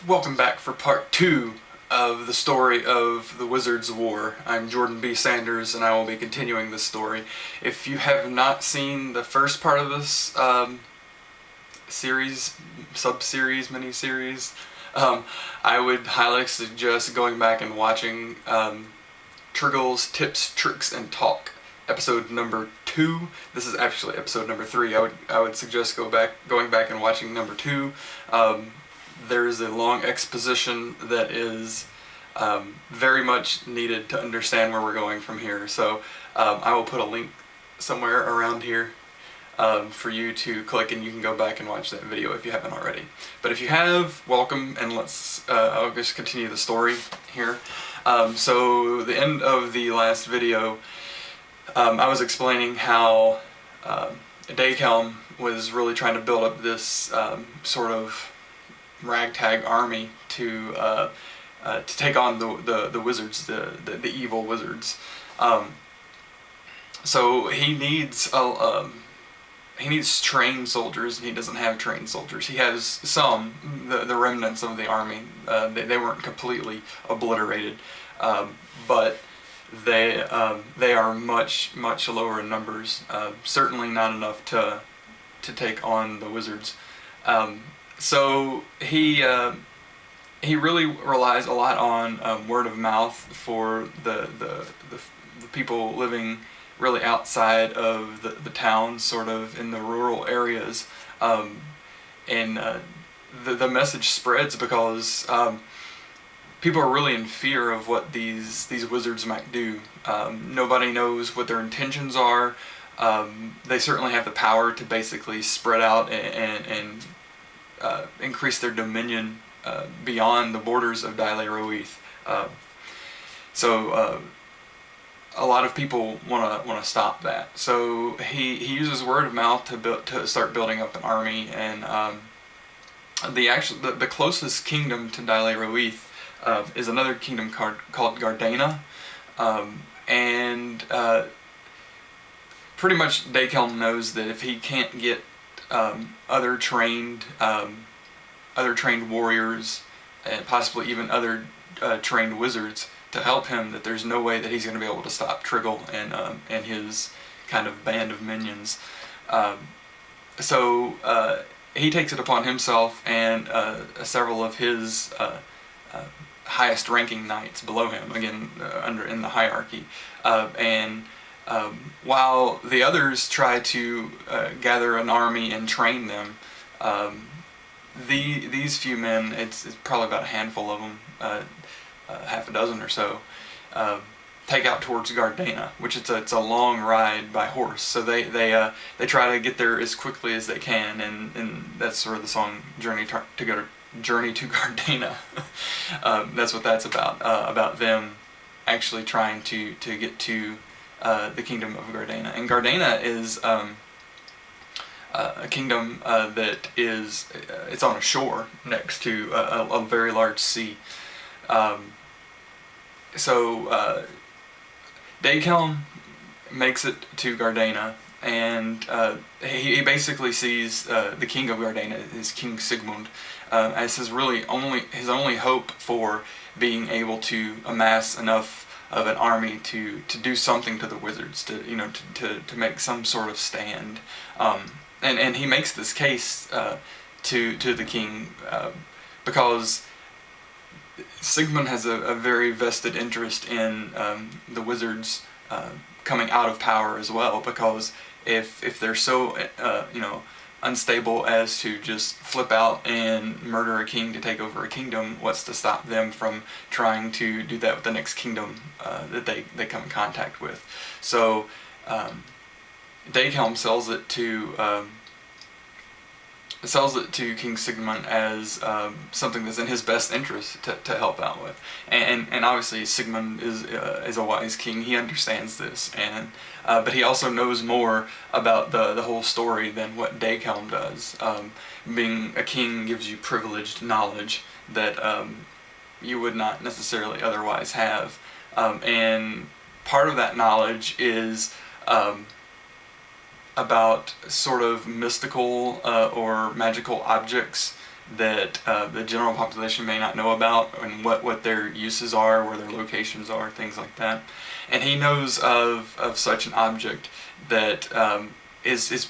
Welcome back for part 2 of the story of the Wizards' War. I'm Jordan B. Sanders and I will be continuing this story. If you have not seen the first part of this series, sub-series, mini-series, I would highly suggest going back and watching TRYGI'L's Tips, Tricks, and Talk, episode number 2. This is actually episode number 3. I would suggest going back and watching number 2. There's a long exposition that is very much needed to understand where we're going from here. So I will put a link somewhere around here for you to click, and you can go back and watch that video if you haven't already. But if you have, welcome, and I'll just continue the story here. So the end of the last video, I was explaining how Daykelm was really trying to build up this sort of ragtag army to take on the wizards, the evil wizards. So he needs trained soldiers, and he doesn't have trained soldiers. He has some, the remnants of the army. They weren't completely obliterated, but they are much lower in numbers. Certainly not enough to take on the wizards. So he really relies a lot on word of mouth for the people living really outside of the towns, sort of in the rural areas, and the message spreads because people are really in fear of what these wizards might do. Nobody knows what their intentions are. They certainly have the power to basically spread out and increase their dominion beyond the borders of Daileroeth. So a lot of people want to stop that. So he uses word of mouth to start building up an army, and the closest kingdom to Daileroeth is another kingdom called Gardena, and pretty much Daykelm knows that if he can't get other trained warriors, and possibly even other trained wizards to help him, that there's no way that he's going to be able to stop TRYGIL and his kind of band of minions. So he takes it upon himself and several of his highest ranking knights below him, again in the hierarchy, and while the others try to gather an army and train them, these few men, it's probably about a handful of them, half a dozen or so, take out towards Gardena, which it's a long ride by horse. So they try to get there as quickly as they can, and that's sort of the song Journey to Gardena. That's what that's about them actually trying to get to the kingdom of Gardena. And Gardena is a kingdom that is it's on a shore next to a very large sea. So Daykelm makes it to Gardena, and he basically sees the king of Gardena, is King Sigmund, as his only hope for being able to amass enough of an army to do something to the wizards, to make some sort of stand. And he makes this case to the king because Sigmund has a very vested interest in the wizards coming out of power as well, because if they're so unstable as to just flip out and murder a king to take over a kingdom, what's to stop them from trying to do that with the next kingdom that they come in contact with? So Daykelm sells it to King Sigmund as something that's in his best interest to help out with, and obviously Sigmund is a wise king. He understands this, and but he also knows more about the whole story than what Daykelm does. Being a king gives you privileged knowledge that you would not necessarily otherwise have, and part of that knowledge is about sort of mystical or magical objects that the general population may not know about, and what their uses are, where their locations are, things like that. And he knows of such an object that it's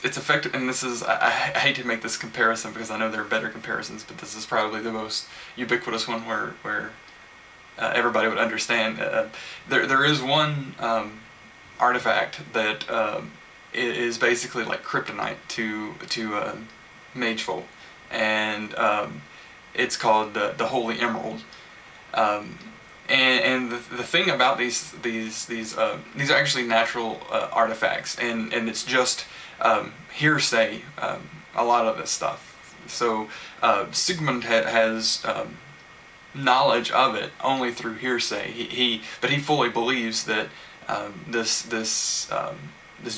effective. And this is, I hate to make this comparison because I know there are better comparisons, but this is probably the most ubiquitous one where everybody would understand. There is one artifact that is basically like kryptonite to mage folk, and it's called the Holy Emerald. And the thing about these are actually natural artifacts, and it's just hearsay, a lot of this stuff. So Sigmund has knowledge of it only through hearsay. But he fully believes that this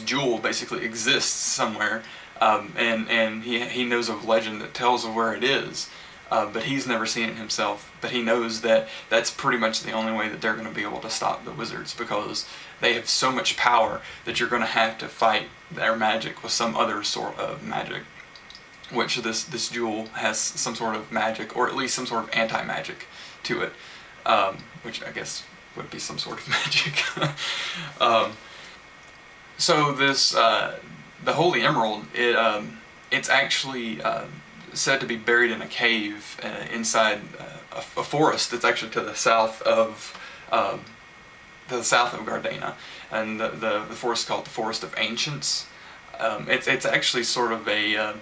jewel basically exists somewhere, and he knows of legend that tells of where it is. But he's never seen it himself. But he knows that that's pretty much the only way that they're going to be able to stop the wizards, because they have so much power that you're going to have to fight their magic with some other sort of magic, which this jewel has some sort of magic, or at least some sort of anti-magic to it, which I guess would be some sort of magic. So this the Holy Emerald, it's actually said to be buried in a cave inside a forest that's actually to the south of Gardena, and the forest is called the Forest of Ancients. It's actually sort of a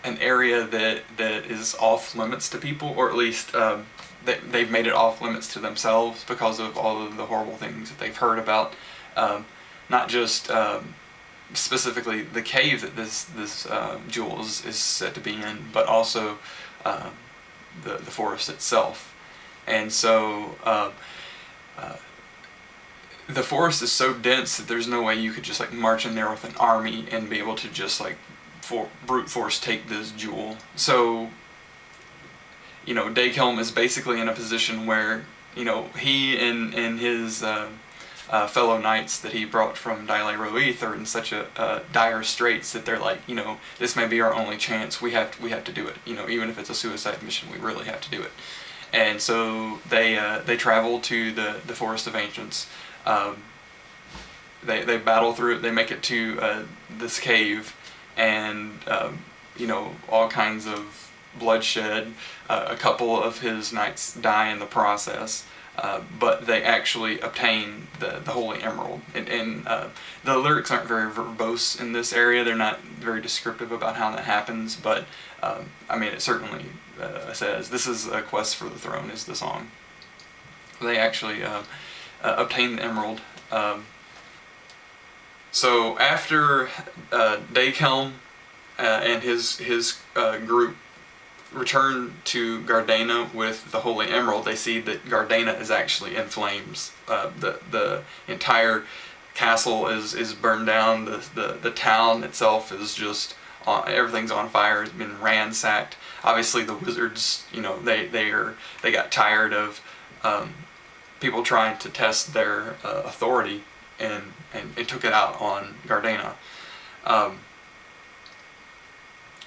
an area that is off limits to people, or at least they've made it off limits to themselves because of all of the horrible things that they've heard about. Not just specifically the cave that this jewel is said to be in, but also the forest itself. And so the forest is so dense that there's no way you could just like march in there with an army and be able to just like brute force take this jewel. So Daghelm is basically in a position where he and his fellow knights that he brought from Dyle Roeth are in such a dire straits that they're like, this may be our only chance. We have to do it. Even if it's a suicide mission, we really have to do it. And so they travel to the Forest of Ancients. They battle through it. They make it to this cave, and all kinds of bloodshed. A couple of his knights die in the process. But they actually obtain the Holy Emerald. And the lyrics aren't very verbose in this area. They're not very descriptive about how that happens, but it certainly says, "This is a quest for the throne," is the song. They actually obtain the emerald. So after Daghelm and his group return to Gardena with the Holy Emerald, they see that Gardena is actually in flames. The entire castle is burned down. The town itself is just everything's on fire. It's been ransacked. Obviously, the wizards, they got tired of people trying to test their authority, and took it out on Gardena.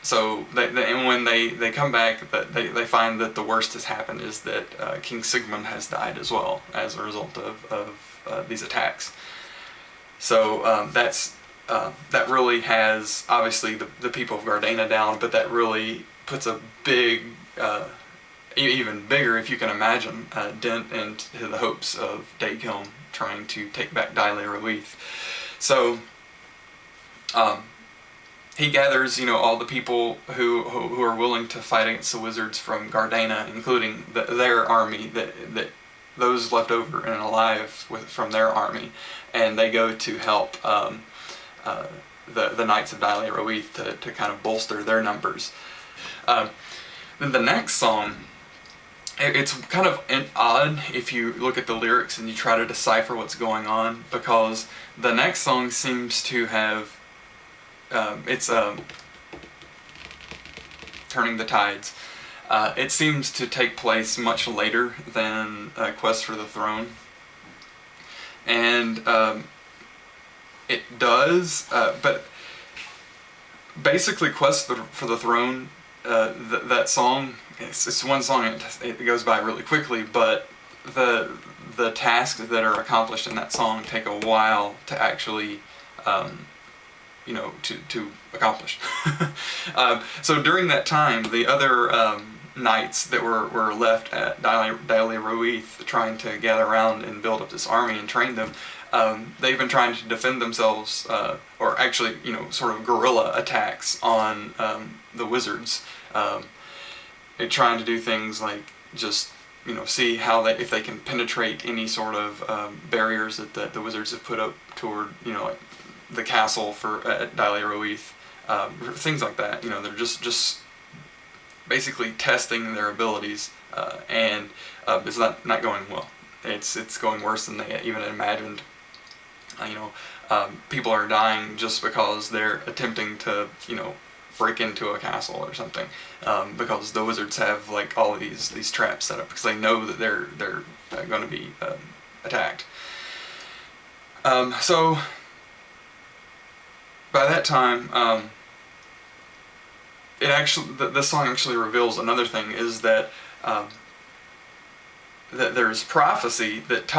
So when they come back, they find that the worst has happened, is that King Sigmund has died as well as a result of these attacks. So that really has obviously the people of Gardena down, but that really puts a big, even bigger, if you can imagine, dent into the hopes of Daghelm trying to take back Dyle Roeth. So he gathers, all the people who are willing to fight against the wizards from Gardena, including their army, that those left over and alive from their army, and they go to help the Knights of Dyle Roeth to kind of bolster their numbers. Then the next song, it's kind of odd if you look at the lyrics and you try to decipher what's going on, because the next song seems to have it's Turning the Tides. It seems to take place much later than Quest for the Throne, and it does, but basically, Quest for the Throne, that song, it's one song, it goes by really quickly, but the tasks that are accomplished in that song take a while to actually, to accomplish. So during that time, the other knights that were left at Daily Ruith trying to gather around and build up this army and train them, they've been trying to defend themselves, or actually, sort of guerrilla attacks on the wizards. They're trying to do things like just, see how if they can penetrate any sort of barriers that the wizards have put up toward, like the castle at Daily Ruith, things like that. They're just basically testing their abilities, and it's not going well. It's going worse than they even imagined. People are dying just because they're attempting to, break into a castle or something, because the wizards have like all of these traps set up because they know that they're going to be attacked. So by that time, this song actually reveals another thing, is that that there's prophecy that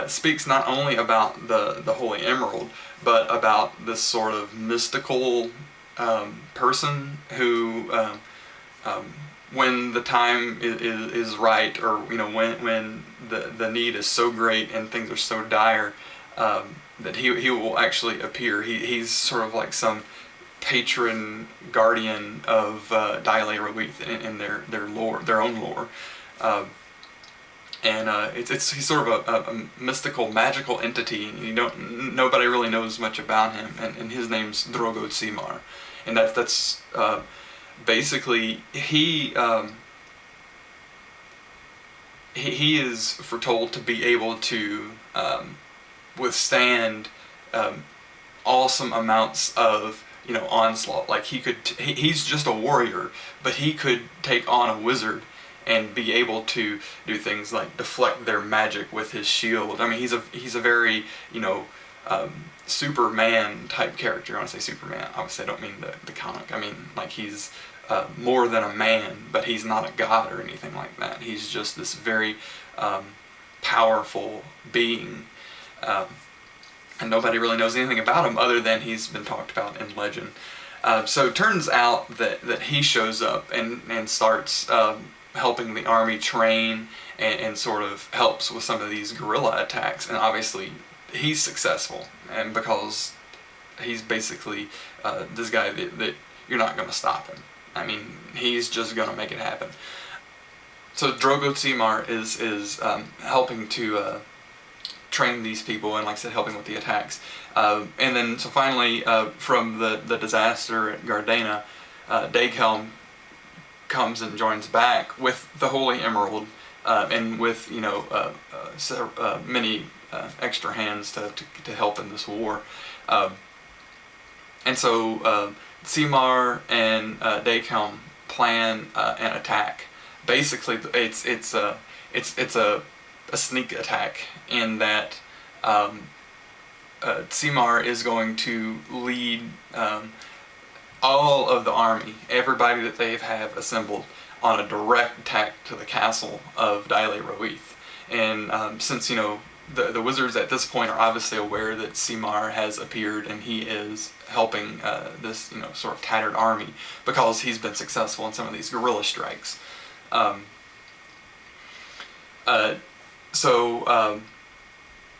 speaks not only about the Holy Emerald, but about this sort of mystical person who, when the time is right, or when the need is so great and things are so dire, that he will actually appear. He's sort of like some patron guardian of Daily Ruith in their lore, their own lore. And he's sort of a mystical, magical entity. Nobody really knows much about him, and his name's Drogo Simar, and that's basically he is foretold to be able to withstand awesome amounts of onslaught. Like he's just a warrior, but he could take on a wizard and be able to do things like deflect their magic with his shield. I mean, he's a very Superman type character. When I say Superman, obviously I don't mean the comic. I mean like he's more than a man, but he's not a god or anything like that. He's just this very powerful being, and nobody really knows anything about him other than he's been talked about in legend. So it turns out that he shows up and starts helping the army train, and sort of helps with some of these guerrilla attacks, and obviously he's successful, and because he's basically this guy that you're not going to stop him. I mean, he's just going to make it happen. So Drogo Simar is helping to train these people, and like I said, helping with the attacks. And then so finally, from the disaster at Gardena, Dakehelm comes and joins back with the Holy Emerald, and with many extra hands to help in this war. And so Simar and Dakehelm plan an attack. Basically, it's a sneak attack, in that Simar is going to lead all of the army, everybody that they have assembled, on a direct attack to the castle of Daily Ruith. And since the wizards at this point are obviously aware that Simar has appeared and he is helping this sort of tattered army, because he's been successful in some of these guerrilla strikes.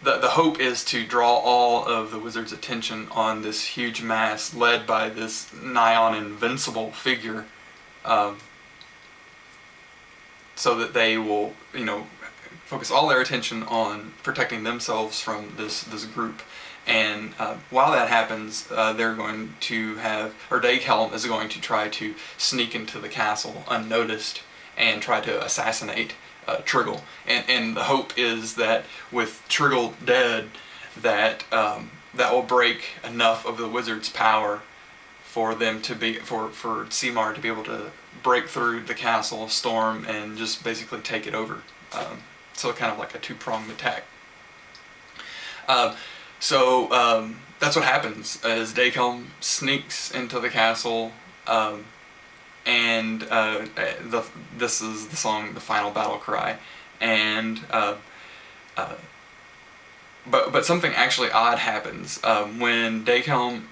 The hope is to draw all of the wizards' attention on this huge mass led by this nigh on invincible figure, so that they will, focus all their attention on protecting themselves from this group. And while that happens, they're going to Dakehelm is going to try to sneak into the castle unnoticed and try to assassinate Trygil. And the hope is that with Trygil dead, that will break enough of the wizard's power for them to for Simar to be able to break through the castle, storm, and just basically take it over. So kind of like a two-pronged attack. that's what happens as Dakelm sneaks into the castle, and this is the song, the final battle cry, and but something actually odd happens when Dakelm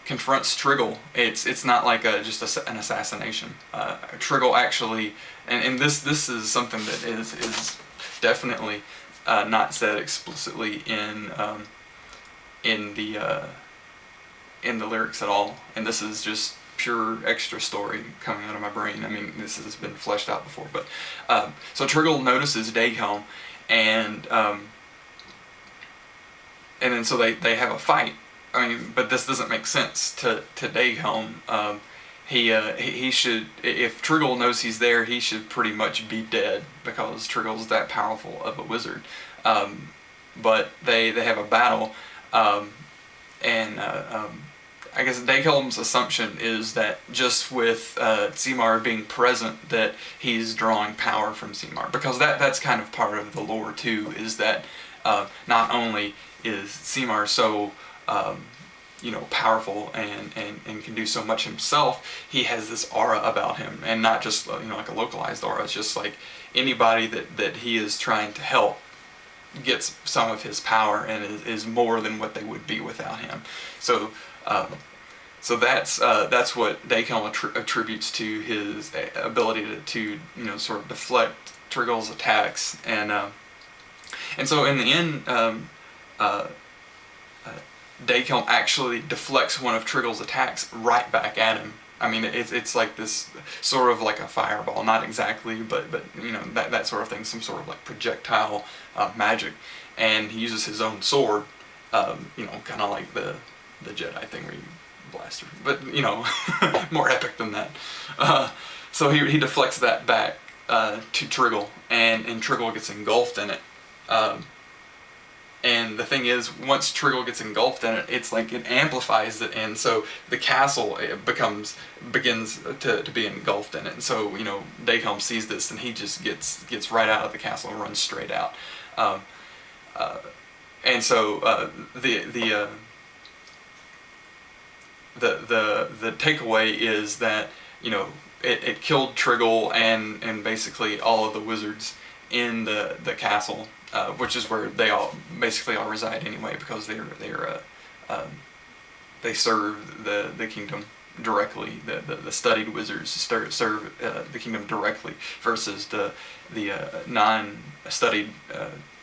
confronts Trigil. It's not like just an assassination. Trigil actually, and this is something that is definitely not said explicitly in the lyrics at all, and this is just pure extra story coming out of my brain. I mean, this has been fleshed out before, but so Trigil notices Dakelm, and then so they have a fight. I mean, but this doesn't make sense to Dakelm. He should, if Trigil knows he's there, he should pretty much be dead because Trigil's that powerful of a wizard. But they have a battle, and I guess Dakelm's assumption is that just with Simar being present, that he's drawing power from Simar, because that's kind of part of the lore too, is that not only is Simar so powerful and can do so much himself, he has this aura about him, and not just like a localized aura. It's just like anybody that he is trying to help gets some of his power and is more than what they would be without him. So that's what Dakelm attributes to his ability to sort of deflect Trigil's attacks, and so in the end, Dakelm actually deflects one of Trigil's attacks right back at him. I mean, it's like this sort of like a fireball, not exactly, but that sort of thing, some sort of like projectile magic, and he uses his own sword, kind of like the Jedi thing where you blast her, but more epic than that. So he deflects that back to Trigil, and Trigil gets engulfed in it. And the thing is, once Trigil gets engulfed in it, it's like it amplifies it, and so the castle begins to be engulfed in it. And so Dakelm sees this, and he just gets right out of the castle and runs straight out. And so the takeaway is that it killed Trigil and basically all of the wizards in the castle. Which is where they all reside anyway, because they serve the kingdom directly. The studied wizards serve the kingdom directly, versus the non-studied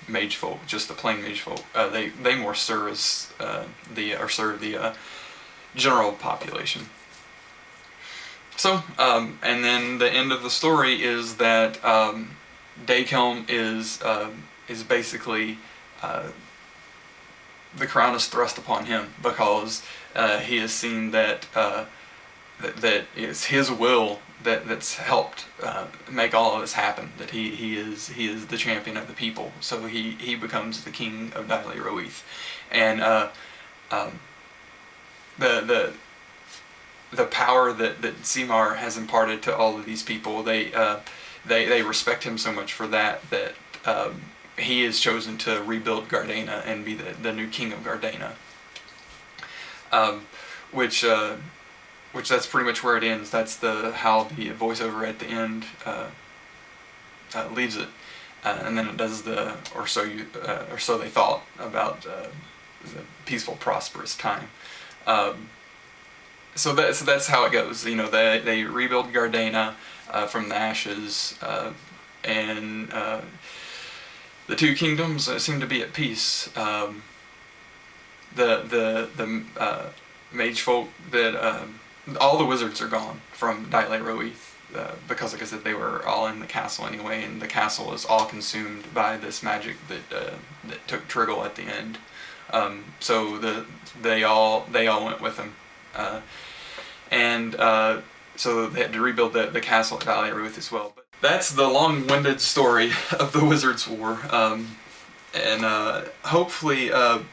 mage folk, just the plain mage folk. They more serve the general population. So and then the end of the story is that Dakelm is basically the crown is thrust upon him, because he has seen that it's his will that's helped make all of this happen. That he is the champion of the people, so he becomes the king of Dyle Roeth, and the power that Simar has imparted to all of these people, they respect him so much for that he is chosen to rebuild Gardena and be the new king of Gardena. Which that's pretty much where it ends. That's how the voiceover at the end leaves it, and then it does or so they thought about the peaceful, prosperous time. So that's how it goes. They rebuild Gardena from the ashes, and the two kingdoms seem to be at peace. The mage folk all the wizards are gone from Dyle Roeth, because, like I said, they were all in the castle anyway, and the castle is all consumed by this magic that took Trigil at the end. So they all went with him, and so they had to rebuild the castle at Dyle Roeth as well. But that's the long-winded story of the Wizards' War, and hopefully, the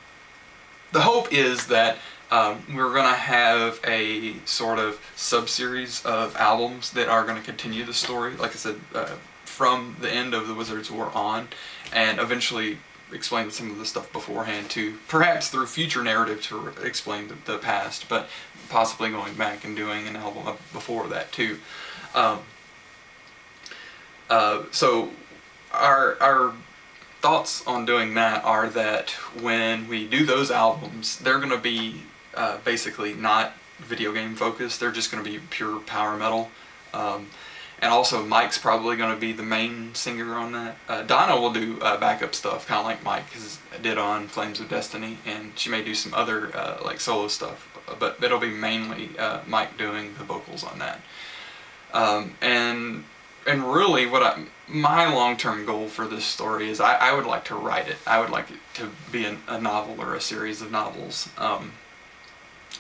hope is that we're going to have a sort of sub-series of albums that are going to continue the story, like I said, from the end of the Wizards' War on, and eventually explain some of the stuff beforehand too, perhaps through future narrative to explain the past, but possibly going back and doing an album before that too. So our thoughts on doing that are that when we do those albums, they're going to be basically not video game focused. They're just going to be pure power metal. And also Mike's probably going to be the main singer on that. Donna will do backup stuff, kind of like Mike did on Flames of Destiny, and she may do some other like solo stuff, but it'll be mainly Mike doing the vocals on that. And really my long-term goal for this story is I would like to write it. I would like it to be a novel or a series of novels.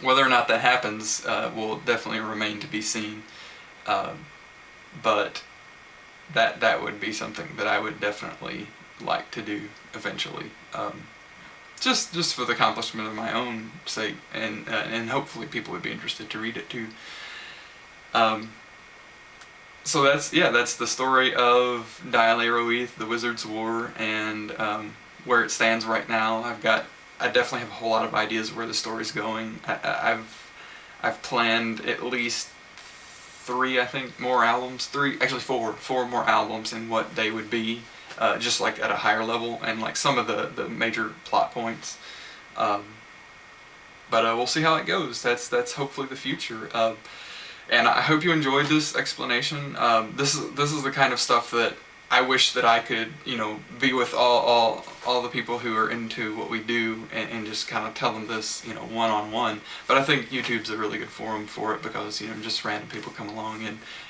Whether or not that happens will definitely remain to be seen. But that would be something that I would definitely like to do eventually. Just for the accomplishment of my own sake, and hopefully people would be interested to read it too. So that's the story of Dial Aeroeth, the Wizard's War, and where it stands right now. I definitely have a whole lot of ideas where the story's going. I've planned at least 3, I think, more albums. 3, actually 4 more albums, and what they would be, just like at a higher level, and like some of the major plot points. But we'll see how it goes. That's hopefully the future. And I hope you enjoyed this explanation. This is the kind of stuff that I wish that I could, be with all the people who are into what we do and just kind of tell them this, one-on-one. But I think YouTube's a really good forum for it because, just random people come along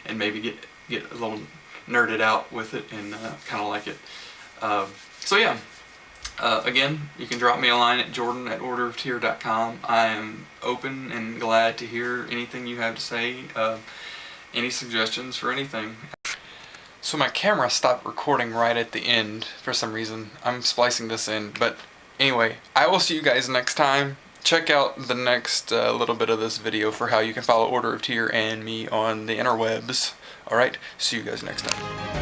and maybe get a little nerded out with it and kind of like it. So yeah. Again, you can drop me a line at jordan@orderoftier.com. I am open and glad to hear anything you have to say, any suggestions for anything. So my camera stopped recording right at the end for some reason. I'm splicing this in, but anyway, I will see you guys next time. Check out the next little bit of this video for how you can follow Order of Tier and me on the interwebs. Alright, see you guys next time.